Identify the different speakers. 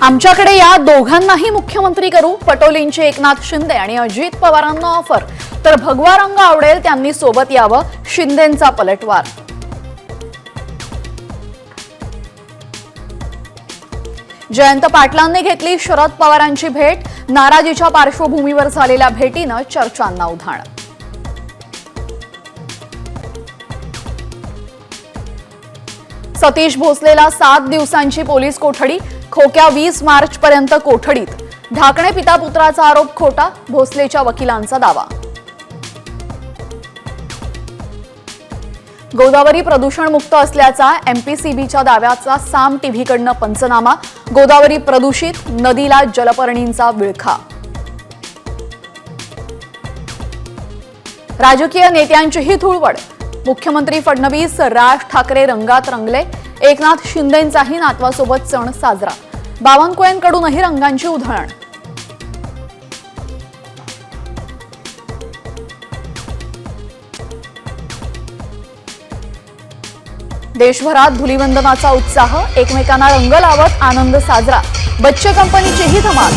Speaker 1: आमच्याकडे या दोघांनाही मुख्यमंत्री करू, पटोलेंची एकनाथ शिंदे आणि अजित पवारांना ऑफर. तर भगवा रंग आवडेल त्यांनी सोबत यावं, शिंदेंचा पलटवार. जयंत पाटलांनी घेतली शरद पवारांची भेट, नाराजीच्या पार्श्वभूमीवर झालेल्या भेटीनं चर्चांना उधाण. सतीश भोसलेला 7 दिवसांची पोलीस कोठडी, खोक्या 20 मार्च पर्यंत कोठडीत. ढाकणे पिता पुत्राचा आरोप खोटा, भोसलेच्या वकिलांचा दावा. गोदावरी प्रदूषण मुक्त असल्याचा एमपीसीबीच्या दाव्याचा साम टीव्हीकडनं पंचनामा. गोदावरी प्रदूषित, नदीला जलपर्णींचा विळखा. राजकीय नेत्यांचीही धुळवड. मुख्यमंत्री फडणवीस, राज ठाकरे रंगात रंगले. एकनाथ शिंदेंचाही नातवासोबत सण साजरा. बावनकुळेंकडूनही रंगांची उधळण. देशभरात धुलीवंदनाचा उत्साह, एकमेकांना रंग लावत आनंद साजरा. बच्चे कंपनीचीही धमाल.